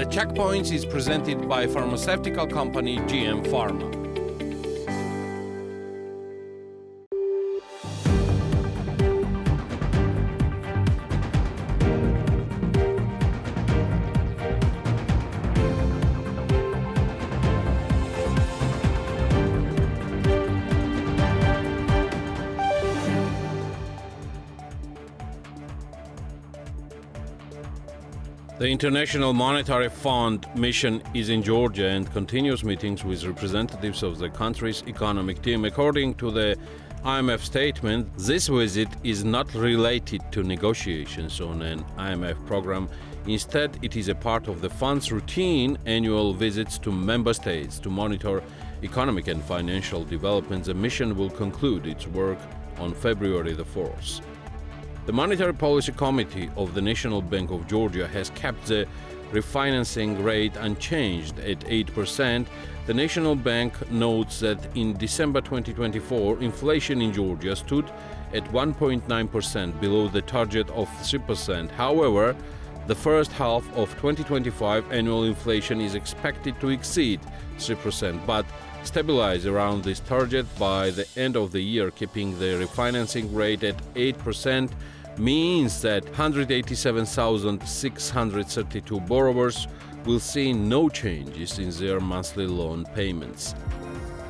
The Checkpoints is presented by pharmaceutical company GM Pharma. The International Monetary Fund mission is in Georgia and continues meetings with representatives of the country's economic team. According to the IMF statement, this visit is not related to negotiations on an IMF program. Instead, it is a part of the fund's routine annual visits to member states to monitor economic and financial developments. The mission will conclude its work on February the 4th. The Monetary Policy Committee of the National Bank of Georgia has kept the refinancing rate unchanged at 8%. The National Bank notes that in December 2024, inflation in Georgia stood at 1.9%, below the target of 3%. However, the first half of 2025 annual inflation is expected to exceed 3%, but stabilize around this target by the end of the year. Keeping the refinancing rate at 8% means that 187,632 borrowers will see no changes in their monthly loan payments.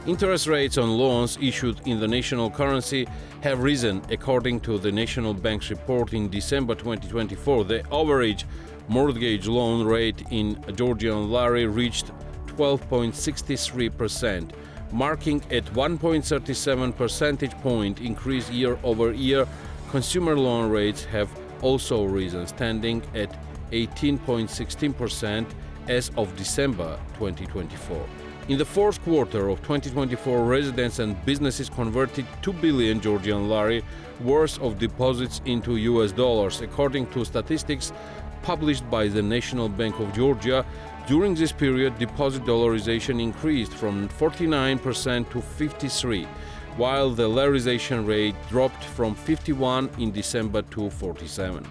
Interest rates on loans issued in the national currency have risen. According to the National Bank's report in December 2024, the average mortgage loan rate in Georgian lari reached 12.63%, marking a 1.37 percentage point increase year over year. Consumer loan rates have also risen, standing at 18.16% as of December 2024. In the fourth quarter of 2024, residents and businesses converted 2 billion Georgian lari worth of deposits into US dollars, according to statistics published by the National Bank of Georgia. During this period, deposit dollarization increased from 49% to 53%, while the larization rate dropped from 51 in December to 47.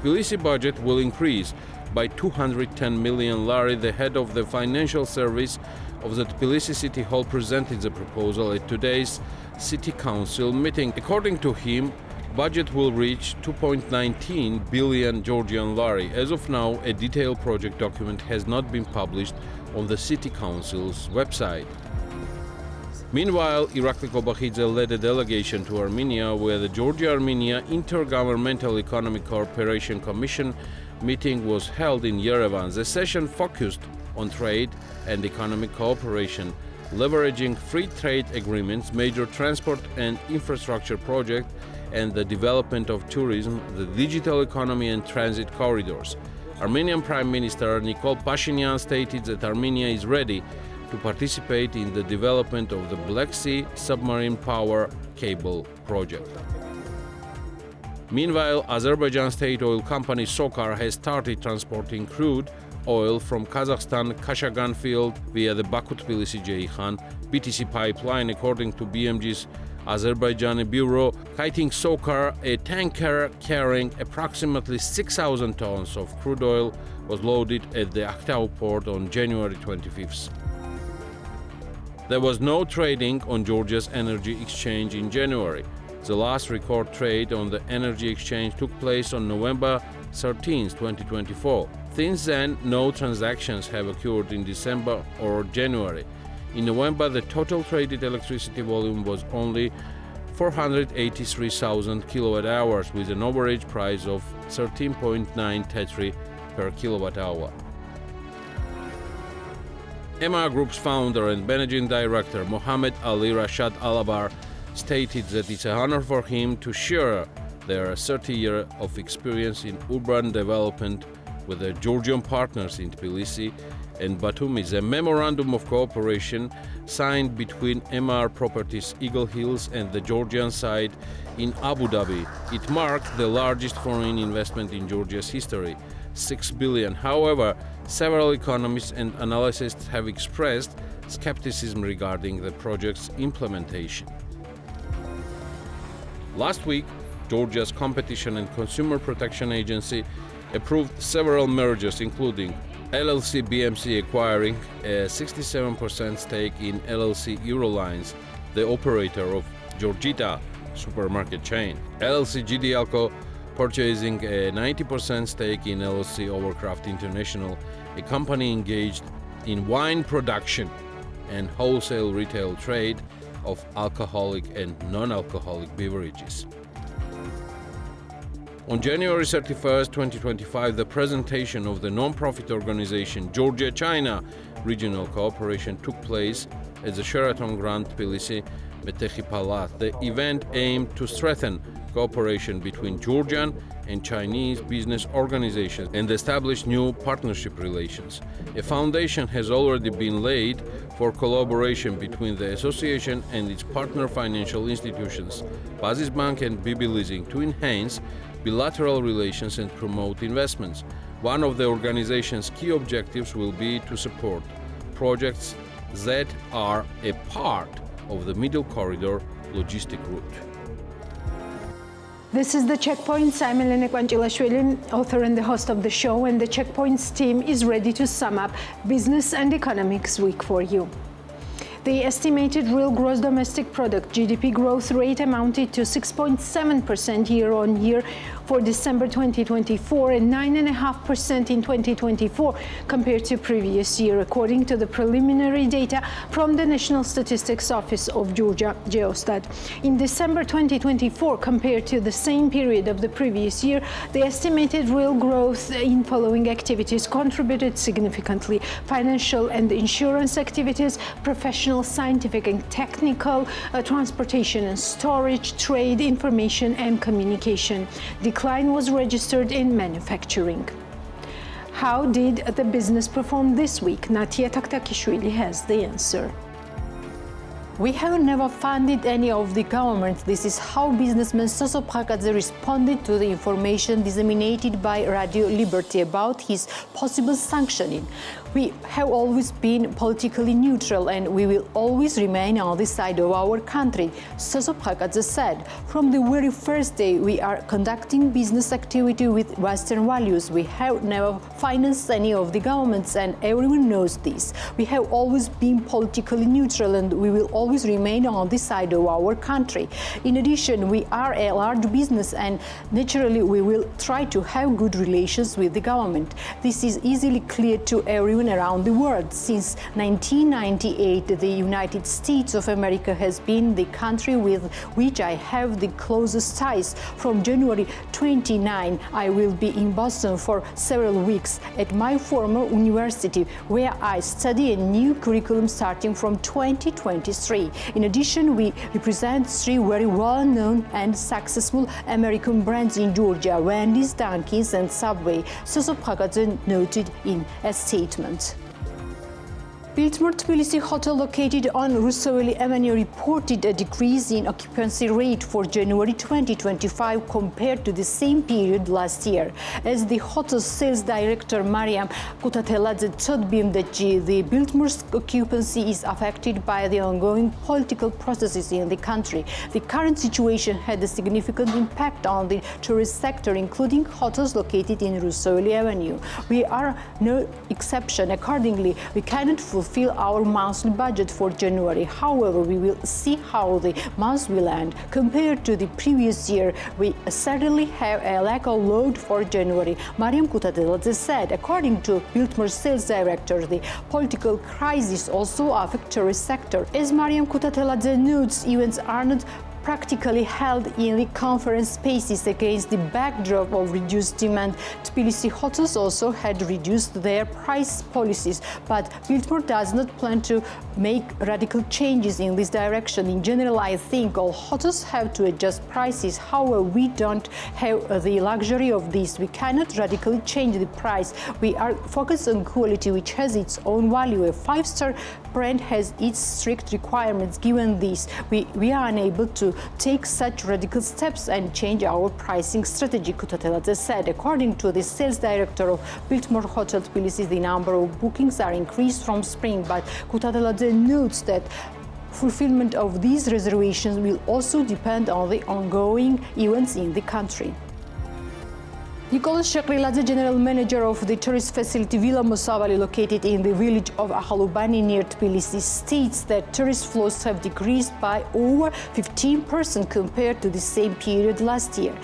Tbilisi budget will increase by 210 million lari. The head of the financial service of the Tbilisi City Hall presented the proposal at today's City Council meeting. According to him, budget will reach 2.19 billion Georgian lari. As of now, a detailed project document has not been published on the City Council's website. Meanwhile, Irakli Kobakhidze led a delegation to Armenia, where the Georgia-Armenia Intergovernmental Economic Cooperation Commission meeting was held in Yerevan. The session focused on trade and economic cooperation, leveraging free trade agreements, major transport and infrastructure projects, and the development of tourism, the digital economy and transit corridors. Armenian Prime Minister Nikol Pashinyan stated that Armenia is ready to participate in the development of the Black Sea submarine power cable project. Meanwhile, Azerbaijan state oil company SOCAR has started transporting crude oil from Kazakhstan Kashagan field via the Baku-Tbilisi-Ceyhan BTC pipeline. According to BMG's Azerbaijani bureau, Kiting SOCAR, a tanker carrying approximately 6,000 tons of crude oil, was loaded at the Aktau port on January 25th. There was no trading on Georgia's energy exchange in January. The last record trade on the energy exchange took place on November 13, 2024. Since then, no transactions have occurred in December or January. In November, the total traded electricity volume was only 483,000 kilowatt-hours, with an average price of 13.9 tetri per kilowatt-hour. Ema Group's founder and managing director, Mohammed Ali Rashad Alabar, stated that it's an honor for him to share their 30 years of experience in urban development with their Georgian partners in Tbilisi and Batumi. The memorandum of cooperation signed between MR Properties Eagle Hills and the Georgian side in Abu Dhabi. It marked the largest foreign investment in Georgia's history, $6 billion. However, several economists and analysts have expressed skepticism regarding the project's implementation. Last week, Georgia's Competition and Consumer Protection Agency approved several mergers, including LLC BMC acquiring a 67% stake in LLC Eurolines, the operator of Georgita supermarket chain. LLC GDLco purchasing a 90% stake in LLC Overcraft International, a company engaged in wine production and wholesale retail trade of alcoholic and non-alcoholic beverages. On January 31, 2025, the presentation of the non-profit organization Georgia-China Regional Cooperation took place at the Sheraton Grand Tbilisi Metechi Palace. The event aimed to strengthen cooperation between Georgian and Chinese business organizations and establish new partnership relations. A foundation has already been laid for collaboration between the association and its partner financial institutions, Basisbank and BB Leasing, to enhance bilateral relations and promote investments. One of the organization's key objectives will be to support projects that are a part of the Middle Corridor logistic route. This is The Checkpoint. I'm Elena Kvanchilashvili, author and the host of the show, and the Checkpoint's team is ready to sum up Business and Economics Week for you. The estimated real gross domestic product (GDP) growth rate amounted to 6.7% year-on-year for December 2024 and 9.5% in 2024 compared to previous year, according to the preliminary data from the National Statistics Office of Georgia, Geostat. In December 2024, compared to the same period of the previous year, the estimated real growth in following activities contributed significantly: financial and insurance activities, professional, scientific and technical, transportation and storage, trade, information and communication. Decline was registered in manufacturing. How did the business perform this week? Natia Taktakishvili has the answer. We have never funded any of the government. This is how businessman Soso Prakadze responded to the information disseminated by Radio Liberty about his possible sanctioning. We have always been politically neutral and we will always remain on the side of our country, Soso Prakadze said. From the very first day, we are conducting business activity with Western values. We have never financed any of the governments and everyone knows this. We have always been politically neutral and we will always remain on the side of our country. In addition, we are a large business and naturally we will try to have good relations with the government. This is easily clear to everyone around the world. Since 1998, the United States of America has been the country with which I have the closest ties. From January 29, I will be in Boston for several weeks at my former university, where I study a new curriculum starting from 2023. In addition, we represent three very well-known and successful American brands in Georgia: Wendy's, Dunkin's, and Subway, Soso Prakadze noted in a statement. Biltmore Tbilisi Hotel, located on Russoveli Avenue, reported a decrease in occupancy rate for January 2025 compared to the same period last year. As the hotel's sales director Mariam Kutateladze told BMDG, the Biltmore's occupancy is affected by the ongoing political processes in the country. The current situation had a significant impact on the tourist sector, including hotels located in Russoveli Avenue. We are no exception. Accordingly, we cannot fulfill our monthly budget for January. However, we will see how the month will end. Compared to the previous year, we certainly have a lack of load for January, Mariam Kutateladze said. According to Biltmore sales director, the political crisis also affects the tourist sector. As Mariam Kutateladze notes, events are not practically held in the conference spaces against the backdrop of reduced demand. Tbilisi hotels also had reduced their price policies, but Biltmore does not plan to make radical changes in this direction. In general, I think all hotels have to adjust prices. However, we don't have the luxury of this. We cannot radically change the price. We are focused on quality, which has its own value. A five-star brand has its strict requirements. Given this, we are unable to take such radical steps and change our pricing strategy, Kutateladze said. According to the sales director of Biltmore Hotel Tbilisi, the number of bookings are increased from spring, but Kutateladze notes that fulfillment of these reservations will also depend on the ongoing events in the country. Nicolas Shekriladze, general manager of the tourist facility Villa Mosavali, located in the village of Ahalubani near Tbilisi, states that tourist flows have decreased by over 15% compared to the same period last year.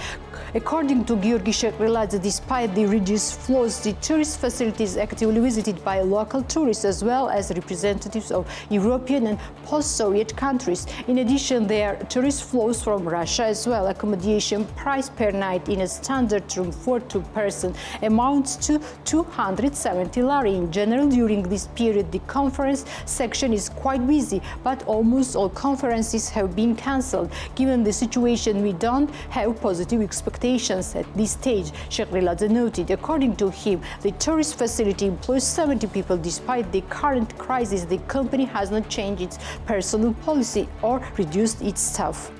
According to Georgi Shekriladze, despite the reduced flows, the tourist facility is actively visited by local tourists as well as representatives of European and post-Soviet countries. In addition, there are tourist flows from Russia as well. Accommodation price per night in a standard room for two-person amounts to 270 lari. In general, during this period, the conference section is quite busy, but almost all conferences have been cancelled. Given the situation, we don't have positive expectations at this stage, Shekriladze noted. According to him, the tourist facility employs 70 people. Despite the current crisis, the company has not changed its personnel policy or reduced its staff.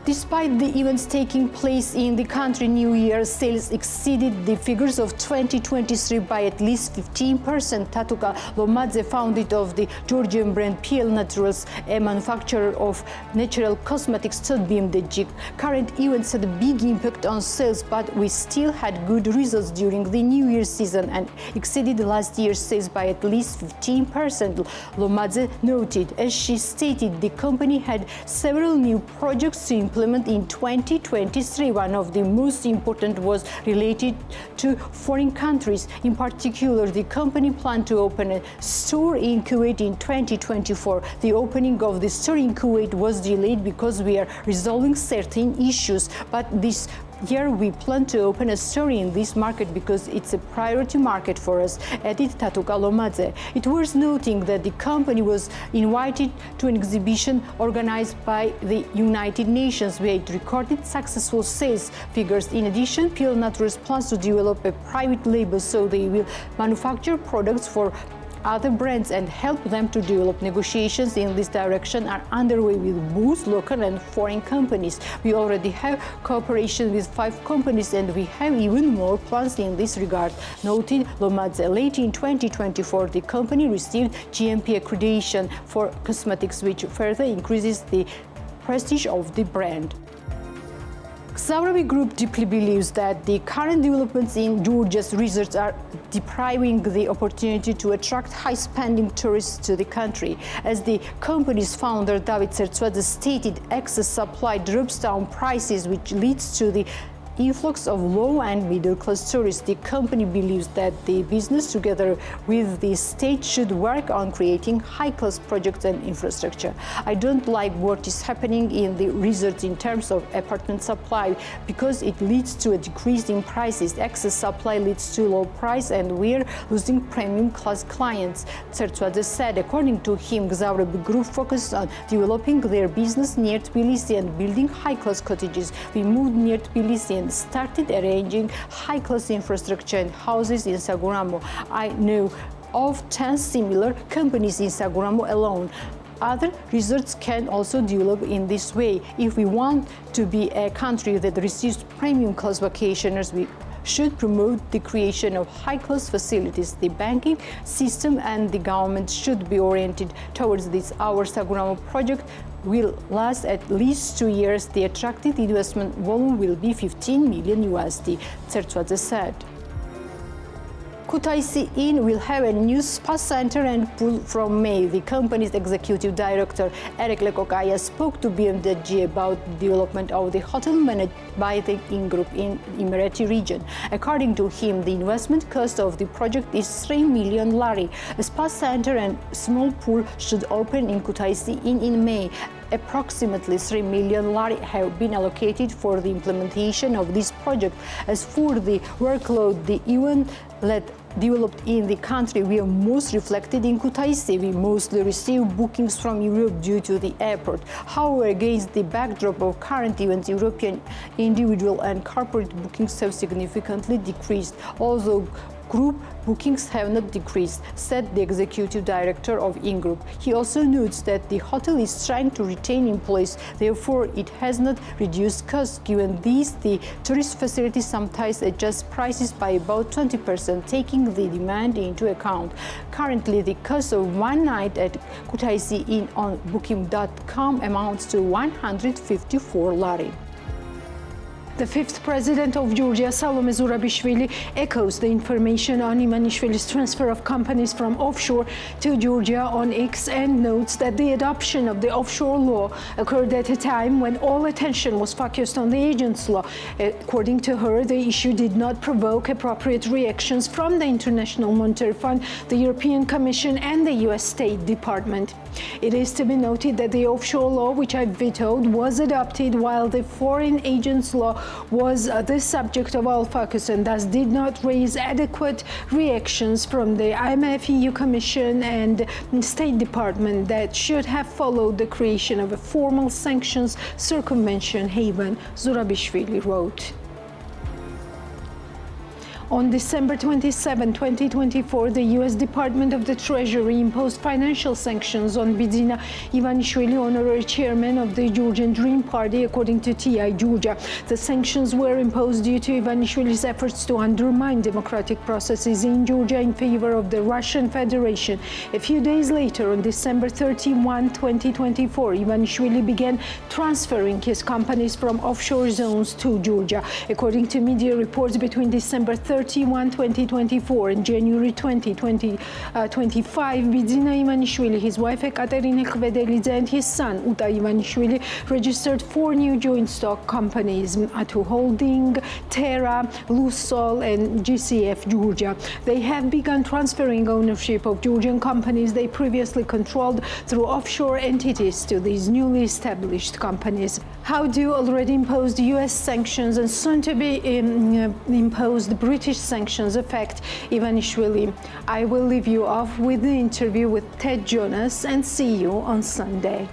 Despite the events taking place in the country, New Year sales exceeded the figures of 2023 by at least 15%. Tatuka Lomadze, founder of the Georgian brand PL Naturals, a manufacturer of natural cosmetics, told BMDG, current events had a big impact on sales, but we still had good results during the New Year season and exceeded last year's sales by at least 15%, Lomadze noted. As she stated, the company had several new projects to implement in 2023. One of the most important was related to foreign countries. In particular, the company planned to open a store in Kuwait in 2024. The opening of the store in Kuwait was delayed because we are resolving certain issues, but this year we plan to open a store in this market because it's a priority market for us, added Tatuka Lomadze. It was noting that the company was invited to an exhibition organized by the United Nations where it recorded successful sales figures. In addition, PL Naturals plans to develop a private label so they will manufacture products for other brands and help them to develop. Negotiations in this direction are underway with both local and foreign companies. We already have cooperation with 5 companies and we have even more plans in this regard, noted Lomadze. Late in 2024, the company received GMP accreditation for cosmetics, which further increases the prestige of the brand. Ksavrovi Group deeply believes that the current developments in Georgia's resorts are depriving the opportunity to attract high-spending tourists to the country. As the company's founder, David Tsertsvadze, stated, excess supply drops down prices, which leads to the influx of low and middle-class tourists. The company believes that the business, together with the state, should work on creating high-class projects and infrastructure. I don't like what is happening in the resorts in terms of apartment supply because it leads to a decrease in prices. Excess supply leads to low price and we're losing premium class clients, Tsertsvadze said. According to him, Ksavrovi Group focused on developing their business near Tbilisi and building high-class cottages. We moved near Tbilisi and started arranging high-class infrastructure and houses in Saguramo. I know of 10 similar companies in Saguramo alone. Other resorts can also develop in this way. If we want to be a country that receives premium class vacationers, we should promote the creation of high-class facilities. The banking system and the government should be oriented towards this. Our Saguramo project will last at least 2 years. The attracted investment volume will be $15 million, Tsertsvadze said. Kutaisi Inn will have a new spa center and pool from May. The company's executive director, Eric Lekokaya, spoke to BMDG about the development of the hotel managed by the Inn Group in Imereti region. According to him, the investment cost of the project is 3 million lari. A spa center and small pool should open in Kutaisi Inn in May. Approximately 3 million lari have been allocated for the implementation of this project. As for the workload, the event developed in the country were most reflected in Kutaisi. We mostly receive bookings from Europe due to the airport. However, against the backdrop of current events, European individual and corporate bookings have significantly decreased, although group bookings have not decreased, said the executive director of Inn Group. He also notes that the hotel is trying to retain employees, therefore it has not reduced costs. Given this, the tourist facility sometimes adjusts prices by about 20%, taking the demand into account. Currently, the cost of one night at Kutaisi Inn on Booking.com amounts to 154 lari. The fifth president of Georgia, Salome Zurabishvili, echoes the information on Ivanishvili's transfer of companies from offshore to Georgia on X and notes that the adoption of the offshore law occurred at a time when all attention was focused on the agents' law. According to her, the issue did not provoke appropriate reactions from the International Monetary Fund, the European Commission, and the U.S. State Department. It is to be noted that the offshore law, which I vetoed, was adopted while the foreign agents' law was the subject of all focus and thus did not raise adequate reactions from the IMF, EU Commission, and State Department that should have followed the creation of a formal sanctions circumvention haven, Zurabishvili wrote. On December 27, 2024, the U.S. Department of the Treasury imposed financial sanctions on Bidzina Ivanishvili, honorary chairman of the Georgian Dream Party, according to TI Georgia. The sanctions were imposed due to Ivanishvili's efforts to undermine democratic processes in Georgia in favor of the Russian Federation. A few days later, on December 31, 2024, Ivanishvili began transferring his companies from offshore zones to Georgia. According to media reports, between December 31, 2024 and January 20, 2025, Bidzina Ivanishvili, his wife Ekaterina Khvedelidze, and his son Uta Ivanishvili registered 4 new joint stock companies, Atu Holding, Terra, Lusol, and GCF Georgia. They have begun transferring ownership of Georgian companies they previously controlled through offshore entities to these newly established companies. How do already imposed U.S. sanctions and soon to be imposed British sanctions affect Ivanishvili? I will leave you off with the interview with Ted Jonas and see you on Sunday.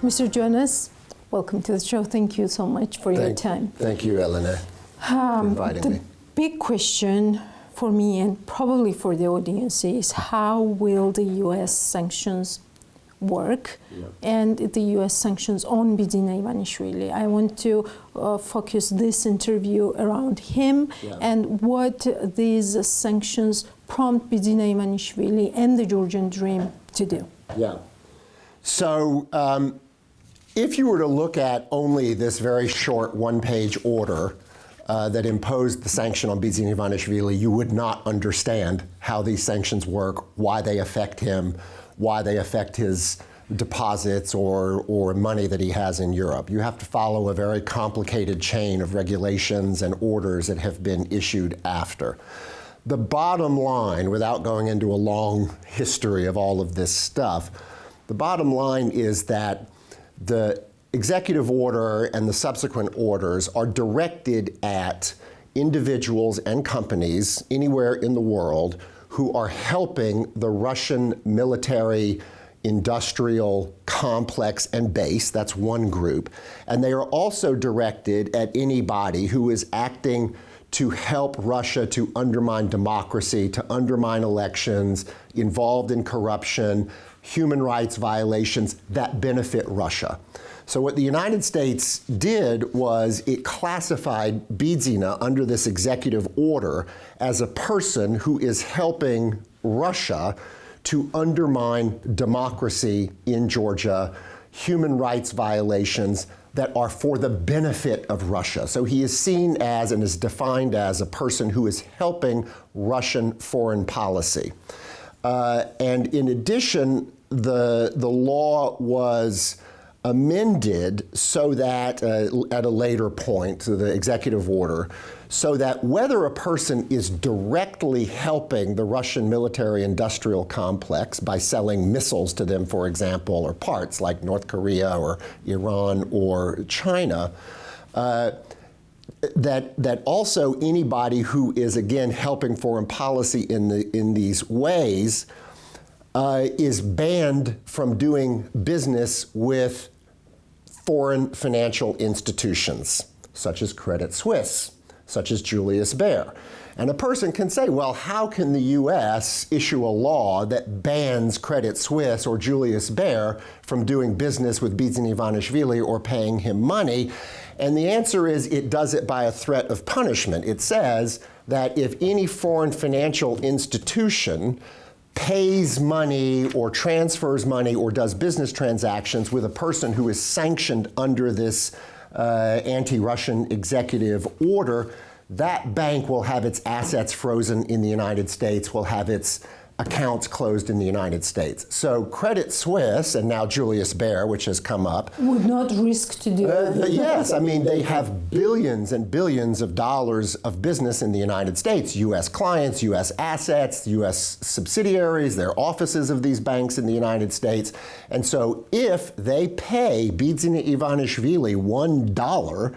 Mr. Jonas, welcome to the show. Thank you so much for your time. Thank you, Elena, for inviting me. The big question for me and probably for the audience is how will the U.S. sanctions work and the U.S. sanctions on Bidzina Ivanishvili. I want to focus this interview around him and what these sanctions prompt Bidzina Ivanishvili and the Georgian Dream to do. Yeah. So if you were to look at only this very short one-page order that imposed the sanction on Bidzina Ivanishvili, you would not understand how these sanctions work, why they affect him, why they affect his deposits or money that he has in Europe. You have to follow a very complicated chain of regulations and orders that have been issued after. The bottom line, without going into a long history of all of this stuff, the bottom line is that the executive order and the subsequent orders are directed at individuals and companies anywhere in the world who are helping the Russian military industrial complex and base. That's one group. And they are also directed at anybody who is acting to help Russia to undermine democracy, to undermine elections, involved in corruption, human rights violations that benefit Russia. So what the United States did was it classified Bidzina under this executive order as a person who is helping Russia to undermine democracy in Georgia, human rights violations that are for the benefit of Russia. So he is seen as and is defined as a person who is helping Russian foreign policy. And in addition, the law was amended so that, at a later point, to the executive order, so that whether a person is directly helping the Russian military-industrial complex by selling missiles to them, for example, or parts like North Korea or Iran or China, that also anybody who is, again, helping foreign policy in these ways is banned from doing business with foreign financial institutions, such as Credit Suisse, such as Julius Baer. And a person can say, well, how can the U.S. issue a law that bans Credit Suisse or Julius Baer from doing business with Bidzina Ivanishvili or paying him money? And the answer is it does it by a threat of punishment. It says that if any foreign financial institution pays money or transfers money or does business transactions with a person who is sanctioned under this anti-Russian executive order, that bank will have its assets frozen in the United States, will have its accounts closed in the United States. So Credit Suisse, and now Julius Baer, which has come up, would not risk to do that. Yes, I mean, they have billions and billions of dollars of business in the United States, U.S. clients, U.S. assets, U.S. subsidiaries, their offices of these banks in the United States. And so if they pay Bidzina Ivanishvili $1,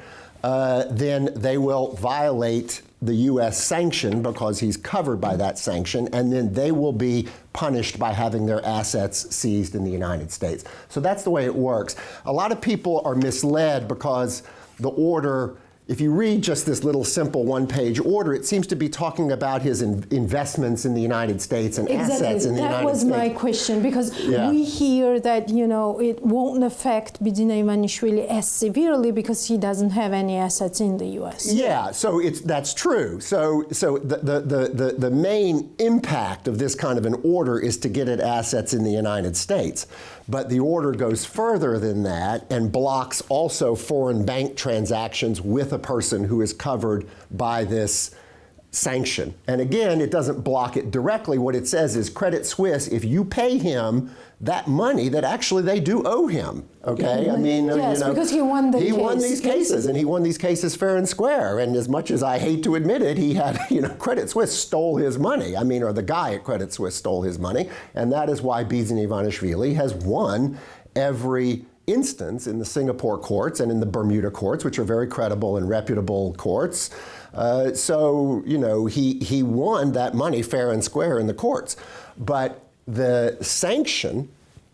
then they will violate the U.S. sanction because he's covered by that sanction, and then they will be punished by having their assets seized in the United States. So that's the way it works. A lot of people are misled because the order, if you read just this little simple one-page order, it seems to be talking about his investments in the United States and assets in the United States. That was my question, because we hear that, you know, it won't affect Bidzina Ivanishvili as severely because he doesn't have any assets in the U.S. Yeah, so that's true. So the main impact of this kind of an order is to get at assets in the United States. But the order goes further than that and blocks also foreign bank transactions with a person who is covered by this sanction. And again, it doesn't block it directly. What it says is Credit Suisse, if you pay him that money that actually they do owe him, okay? I mean, yes, because he won the case. He won these cases, and he won these cases fair and square. And as much as I hate to admit it, he had, you know, Credit Suisse stole his money. I mean, or the guy at Credit Suisse stole his money. And that is why Bidzina Ivanishvili has won every instance in the Singapore courts and in the Bermuda courts, which are very credible and reputable courts. So, you know, he won that money fair and square in the courts. But the sanction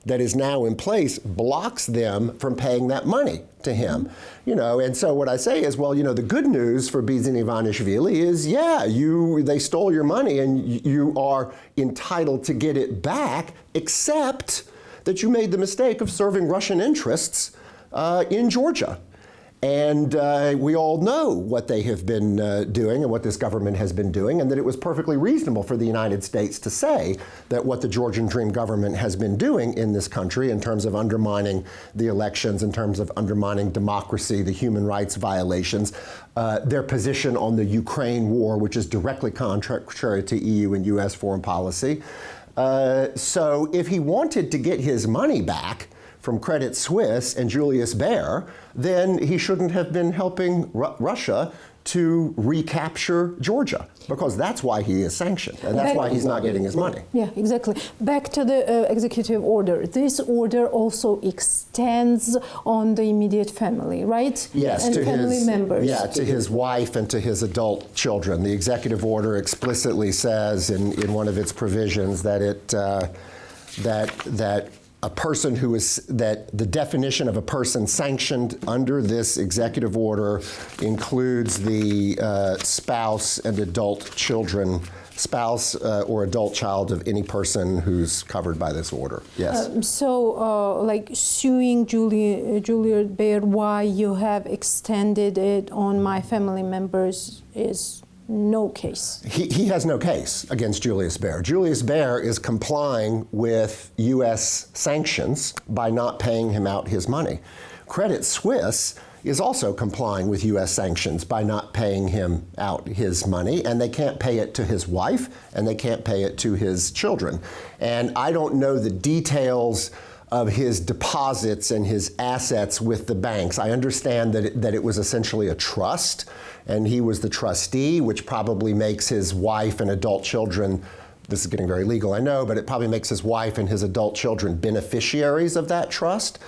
that is now in place blocks them from paying that money to him. You know, and so what I say is, well, you know, the good news for Bidzina Ivanishvili is, yeah, they stole your money and you are entitled to get it back, except that you made the mistake of serving Russian interests in Georgia. And we all know what they have been doing and what this government has been doing, and that it was perfectly reasonable for the United States to say that what the Georgian Dream government has been doing in this country in terms of undermining the elections, in terms of undermining democracy, the human rights violations, their position on the Ukraine war, which is directly contrary to EU and US foreign policy. So if he wanted to get his money back from Credit Suisse and Julius Baer, then he shouldn't have been helping Russia to recapture Georgia, because that's why he is sanctioned, and that's why he's not getting his money. Yeah, exactly. Back to the executive order. This order also extends on the immediate family, right? Yes, and to family his members. Yeah, to his wife and to his adult children. The executive order explicitly says in one of its provisions that that a person who is, that the definition of a person sanctioned under this executive order includes the spouse and adult children, spouse or adult child of any person who's covered by this order. Yes. Like suing Julius Baer, why you have extended it on my family members is no case. He has no case against Julius Baer. Julius Baer is complying with U.S. sanctions by not paying him out his money. Credit Suisse is also complying with U.S. sanctions by not paying him out his money, and they can't pay it to his wife, and they can't pay it to his children. And I don't know the details of his deposits and his assets with the banks. I understand that it was essentially a trust, and he was the trustee, which probably makes his wife and adult children, this is getting very legal, I know, but it probably makes his wife and his adult children beneficiaries of that trust.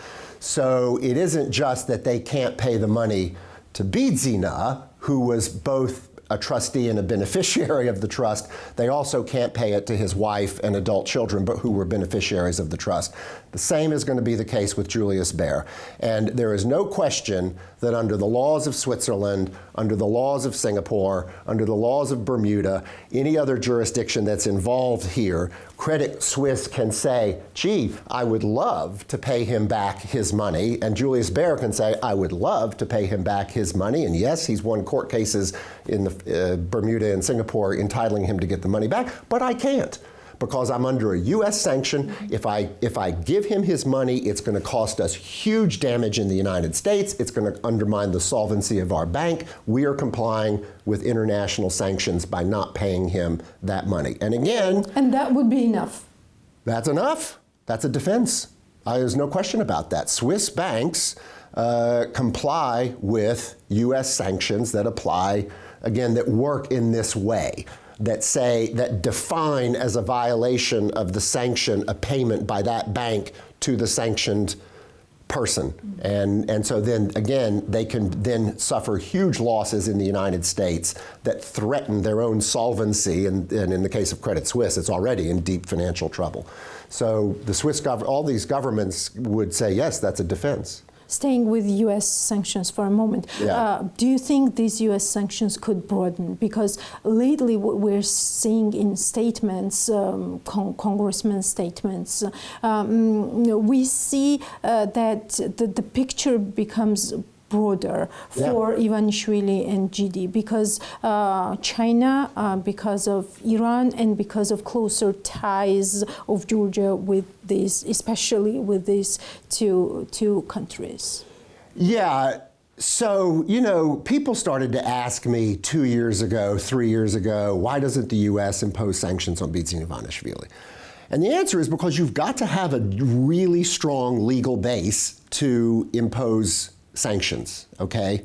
So it isn't just that they can't pay the money to Bidzina, who was both a trustee and a beneficiary of the trust. They also can't pay it to his wife and adult children, but who were beneficiaries of the trust. The same is going to be the case with Julius Baer. And there is no question that under the laws of Switzerland, under the laws of Singapore, under the laws of Bermuda, any other jurisdiction that's involved here, Credit Suisse can say, gee, I would love to pay him back his money. And Julius Baer can say, I would love to pay him back his money. And yes, he's won court cases in the Bermuda and Singapore entitling him to get the money back, but I can't, because I'm under a U.S. sanction. If I give him his money, it's going to cost us huge damage in the United States. It's going to undermine the solvency of our bank. We are complying with international sanctions by not paying him that money. And again, And that would be enough. that's enough. That's a defense. There's no question about that. Swiss banks comply with U.S. sanctions that apply, again, that work in this way, that define as a violation of the sanction a payment by that bank to the sanctioned person. And so then, again, they can then suffer huge losses in the United States that threaten their own solvency. And in the case of Credit Suisse, it's already in deep financial trouble. So the Swiss all these governments would say, yes, that's a defense. Staying with U.S. sanctions for a moment, do you think these U.S. sanctions could broaden? Because lately what we're seeing in statements, congressmen's statements, we see that the picture becomes broader for Ivanishvili and GD, because China, because of Iran, and because of closer ties of Georgia with these, especially with these two countries. Yeah. So, people started to ask me 2 years ago, 3 years ago, why doesn't the U.S. impose sanctions on Bidzina Ivanishvili? And the answer is because you've got to have a really strong legal base to impose sanctions, okay?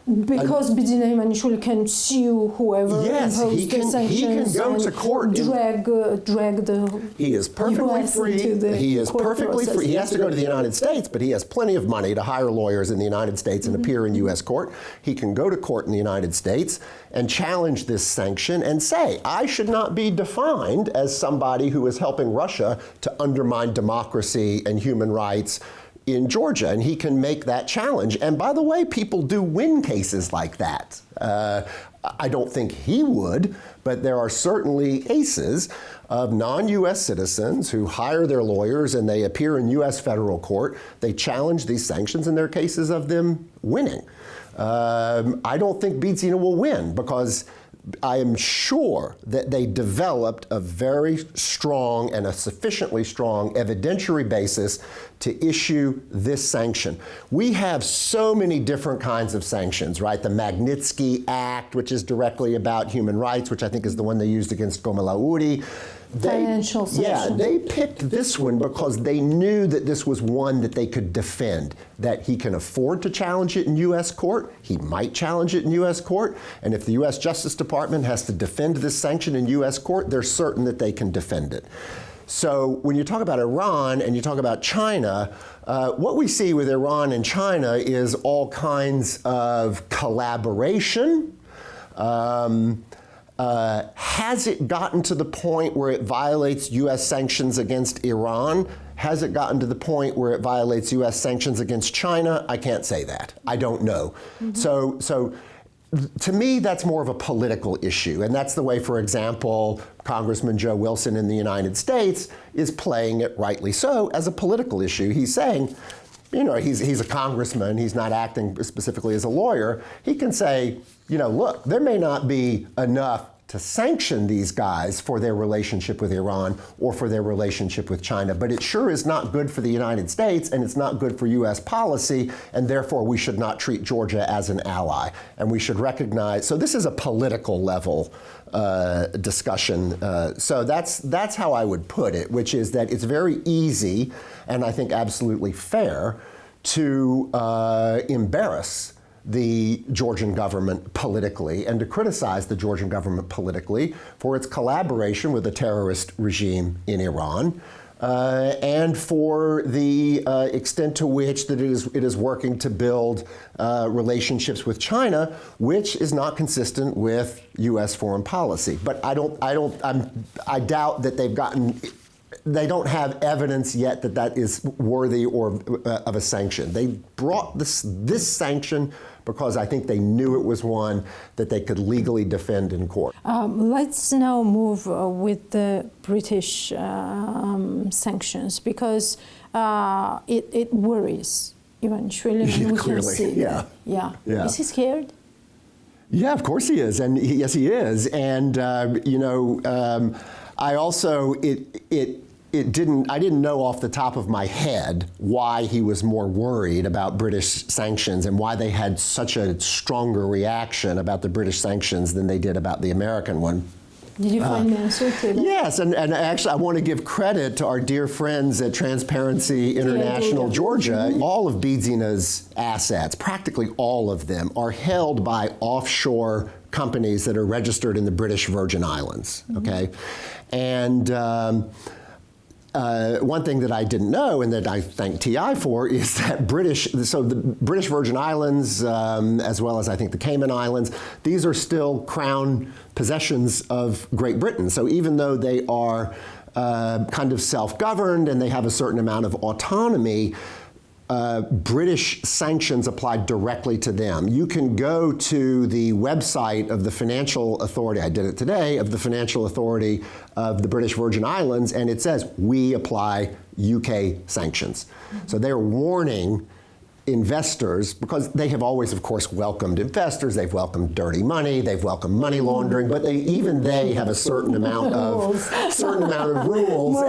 Because Bidzina Ivanishvili can sue whoever imposed the sanctions. He can go to court. Drag the He is perfectly US free. into the He is court perfectly process. free. He has to go to the United States, but he has plenty of money to hire lawyers in the United States and appear in U.S. court. He can go to court in the United States and challenge this sanction and say, I should not be defined as somebody who is helping Russia to undermine democracy and human rights in Georgia, and he can make that challenge. And by the way, people do win cases like that. I don't think he would, but there are certainly cases of non-U.S. citizens who hire their lawyers and they appear in U.S. federal court. They challenge these sanctions, and there are cases of them winning. I don't think Bidzina will win because I am sure that they developed a very strong and a sufficiently strong evidentiary basis to issue this sanction. We have so many different kinds of sanctions, right? The Magnitsky Act, which is directly about human rights, which I think is the one they used against Gomelauri. Financial sanctions. Yeah, they picked this one because they knew that this was one that they could defend, that he can afford to challenge it in U.S. court. He might challenge it in U.S. court. And if the U.S. Justice Department has to defend this sanction in U.S. court, they're certain that they can defend it. So when you talk about Iran and you talk about China, what we see with Iran and China is all kinds of collaboration. Has it gotten to the point where it violates U.S. sanctions against Iran? Has it gotten to the point where it violates U.S. sanctions against China? I can't say that. I don't know. So to me, that's more of a political issue. And that's the way, for example, Congressman Joe Wilson in the United States is playing it, rightly so, as a political issue. He's saying, he's a congressman, he's not acting specifically as a lawyer. He can say, look, there may not be enough to sanction these guys for their relationship with Iran or for their relationship with China, but it sure is not good for the United States, and it's not good for U.S. policy, and therefore we should not treat Georgia as an ally. And we should recognize, so this is a political level discussion. So that's how I would put it, which is that it's very easy, and I think absolutely fair, to embarrass the Georgian government politically and to criticize the Georgian government politically for its collaboration with the terrorist regime in Iran and for the extent to which that it is working to build relationships with China, which is not consistent with U.S. foreign policy. But I doubt that they don't have evidence yet that is worthy of a sanction. They brought this sanction because I think they knew it was one that they could legally defend in court. Let's now move with the British sanctions, because it worries Ivanishvili. We can see that. Yeah. Is he scared? Yeah, of course he is, and yes, he is. And I also, I didn't know off the top of my head why he was more worried about British sanctions and why they had such a stronger reaction about the British sanctions than they did about the American one. Did you find the answer to that? Yes, and actually I want to give credit to our dear friends at Transparency International Georgia. All of Bidzina's assets, practically all of them, are held by offshore companies that are registered in the British Virgin Islands, okay? And one thing that I didn't know, and that I thank TI for, is that the British Virgin Islands, as well as I think the Cayman Islands, these are still crown possessions of Great Britain. So even though they are kind of self-governed and they have a certain amount of autonomy, British sanctions apply directly to them. You can go to the website of the Financial Authority, I did it today, of the Financial Authority of the British Virgin Islands, and it says, we apply UK sanctions. So they're warning investors, because they have always, of course, welcomed investors, they've welcomed dirty money, they've welcomed money laundering, but even they have a certain amount of rules,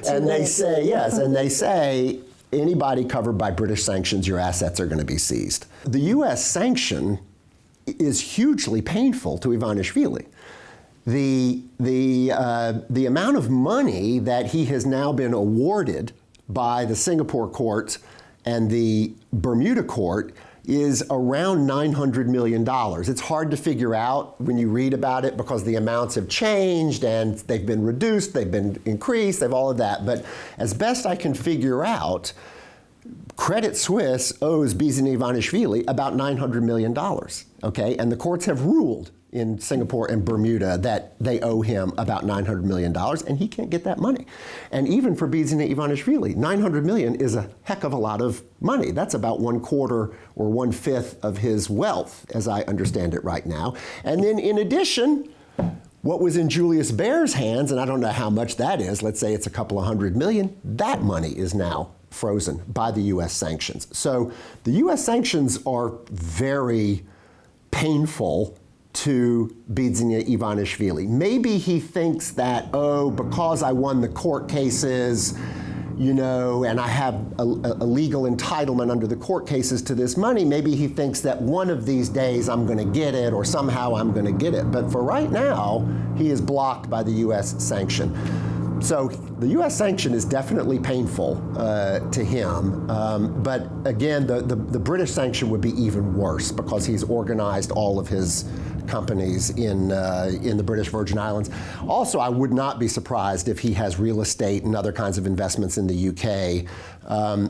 and they say, yes, and they say, anybody covered by British sanctions, your assets are going to be seized. The U.S. sanction is hugely painful to Ivanishvili. The amount of money that he has now been awarded by the Singapore court and the Bermuda court is around $900 million. It's hard to figure out when you read about it because the amounts have changed and they've been reduced, they've been increased, they've all of that. But as best I can figure out, Credit Suisse owes Bidzina Ivanishvili about $900 million, okay? And the courts have ruled in Singapore and Bermuda that they owe him about $900 million, and he can't get that money. And even for Bidzina Ivanishvili, $900 million is a heck of a lot of money. That's about 1/4 or 1/5 of his wealth, as I understand it right now. And then in addition, what was in Julius Baer's hands, and I don't know how much that is, let's say it's a couple of $100 million, that money is now frozen by the U.S. sanctions. So the U.S. sanctions are very painful to Bidzina Ivanishvili. Maybe he thinks that, oh, because I won the court cases, you know, and I have a legal entitlement under the court cases to this money, maybe he thinks that one of these days I'm going to get it or somehow I'm going to get it. But for right now, he is blocked by the U.S. sanction. So the U.S. sanction is definitely painful to him. But again, the British sanction would be even worse because he's organized all of his companies in the British Virgin Islands. Also, I would not be surprised if he has real estate and other kinds of investments in the UK.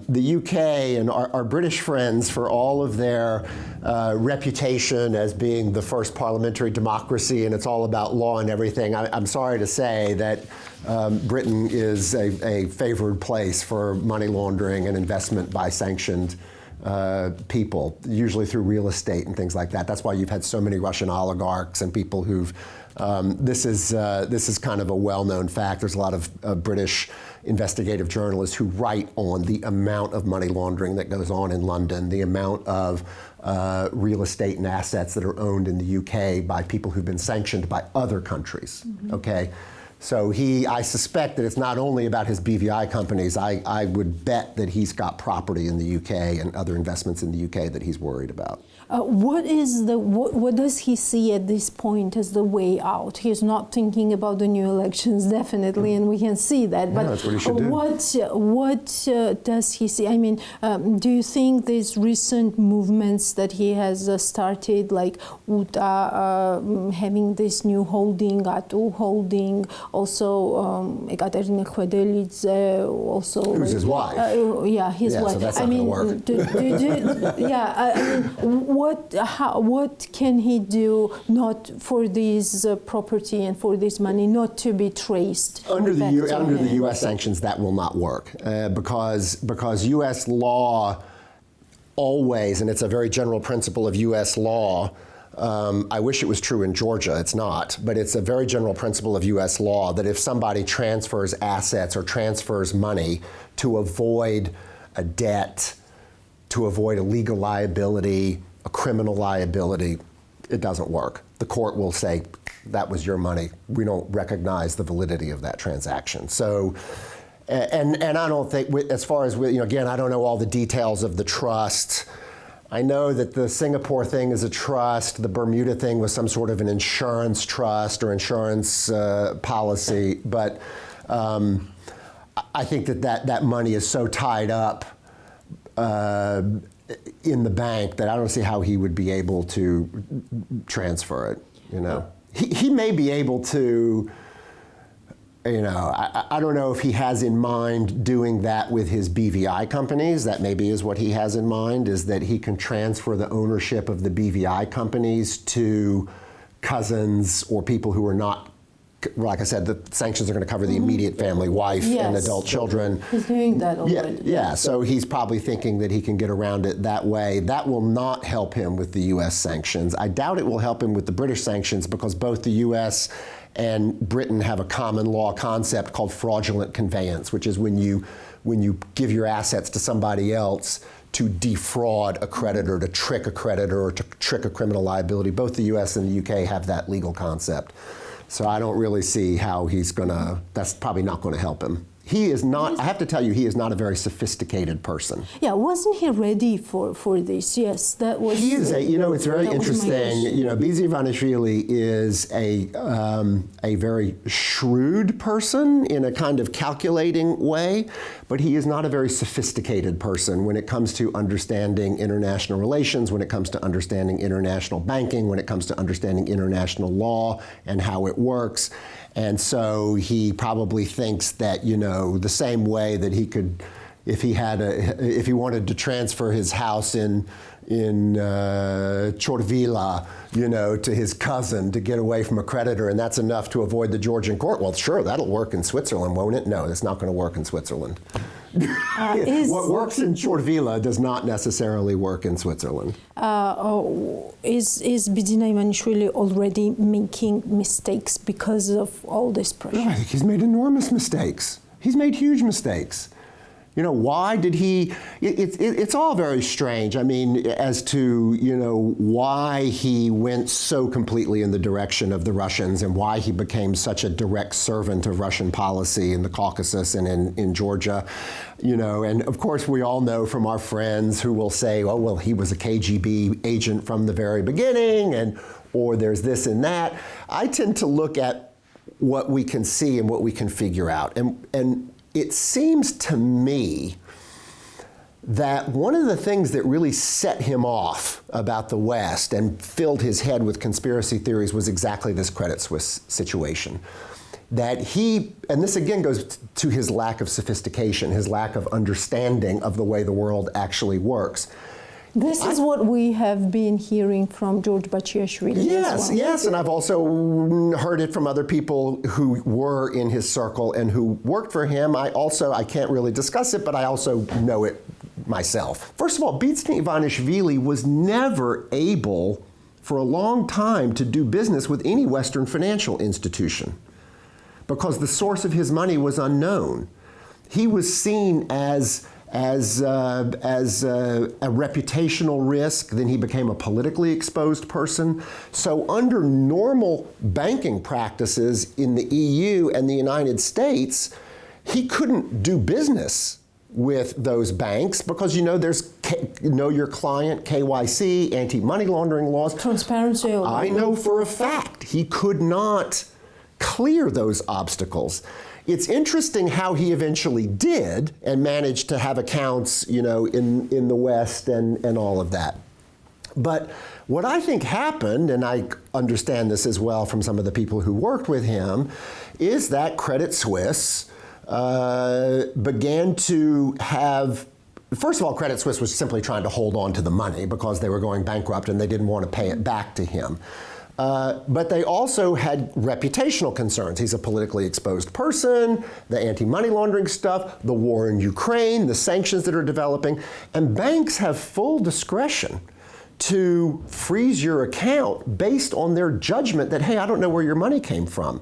The UK and our British friends, for all of their reputation as being the first parliamentary democracy and it's all about law and everything, I'm sorry to say that Britain is a favored place for money laundering and investment by sanctioned people, usually through real estate and things like that. That's why you've had so many Russian oligarchs and people who've, this is kind of a well-known fact. There's a lot of British investigative journalists who write on the amount of money laundering that goes on in London, the amount of real estate and assets that are owned in the UK by people who've been sanctioned by other countries, okay? So I suspect that it's not only about his BVI companies. I would bet that he's got property in the UK and other investments in the UK that he's worried about. What does he see at this point as the way out? He's not thinking about the new elections, definitely, and we can see that. But that's what he should do. What does he see? I mean, do you think these recent movements that he has started, like UTA having this new holding, ATU holding, also Ekaterina Khvedelidze, also who's his wife? Yeah, his wife. So that's not going to work. What can he do not for this property and for this money not to be traced? Under the U.S. sanctions, that will not work because U.S. law always, and it's a very general principle of U.S. law. I wish it was true in Georgia, it's not, but it's a very general principle of U.S. law that if somebody transfers assets or transfers money to avoid a debt, to avoid a legal liability, a criminal liability, it doesn't work. The court will say, that was your money. We don't recognize the validity of that transaction. So, and I don't think, as far as, again, I don't know all the details of the trust. I know that the Singapore thing is a trust. The Bermuda thing was some sort of an insurance trust or insurance policy. But I think that money is so tied up in the bank that I don't see how he would be able to transfer it. He may be able to. I don't know if he has in mind doing that with his BVI companies. That maybe is what he has in mind, is that he can transfer the ownership of the BVI companies to cousins or people who are not, like I said, the sanctions are going to cover the immediate family, wife and adult children. He's doing that already. Yeah, so he's probably thinking that he can get around it that way. That will not help him with the U.S. sanctions. I doubt it will help him with the British sanctions because both the U.S. and Britain have a common law concept called fraudulent conveyance, which is when you give your assets to somebody else to defraud a creditor, to trick a creditor, or to trick a criminal liability. Both the US and the UK have that legal concept. So I don't really see how that's probably not going to help him. He is not, I have to tell you, he is not a very sophisticated person. Yeah, wasn't he ready for this? Yes, that was. He is it's very interesting. Bizi Ivanishvili is a very shrewd person in a kind of calculating way, but he is not a very sophisticated person when it comes to understanding international relations, when it comes to understanding international banking, when it comes to understanding international law and how it works. And so he probably thinks that, the same way that he could, if he wanted to transfer his house in Chorvila, to his cousin to get away from a creditor, and that's enough to avoid the Georgian court. Well, sure, that'll work in Switzerland, won't it? No, that's not going to work in Switzerland. What works in Chorvila does not necessarily work in Switzerland. Is Bidzina Ivanishvili already making mistakes because of all this pressure? I think he's made enormous mistakes. He's made huge mistakes. Why did he? It's all very strange. I mean, as to why he went so completely in the direction of the Russians and why he became such a direct servant of Russian policy in the Caucasus and in Georgia, And of course, we all know from our friends who will say, "Oh, well, he was a KGB agent from the very beginning," or there's this and that. I tend to look at what we can see and what we can figure out, and it seems to me that one of the things that really set him off about the West and filled his head with conspiracy theories was exactly this Credit Suisse situation. And this again goes to his lack of sophistication, his lack of understanding of the way the world actually works. This is what we have been hearing from George Bachiashvili. Yes, and I've also heard it from other people who were in his circle and who worked for him. I can't really discuss it, but I also know it myself. First of all, Bidzina Ivanishvili was never able for a long time to do business with any Western financial institution because the source of his money was unknown. He was seen as a reputational risk. Then he became a politically exposed person. So under normal banking practices in the EU and the United States, he couldn't do business with those banks because there's know your client, KYC, anti-money laundering laws. Transparency. I know for a fact he could not clear those obstacles. It's interesting how he eventually did and managed to have accounts, in the West and all of that. But what I think happened, and I understand this as well from some of the people who worked with him, is that Credit Suisse began to have. First of all, Credit Suisse was simply trying to hold on to the money because they were going bankrupt and they didn't want to pay it back to him. But they also had reputational concerns. He's a politically exposed person, the anti-money laundering stuff, the war in Ukraine, the sanctions that are developing. And banks have full discretion to freeze your account based on their judgment that, hey, I don't know where your money came from.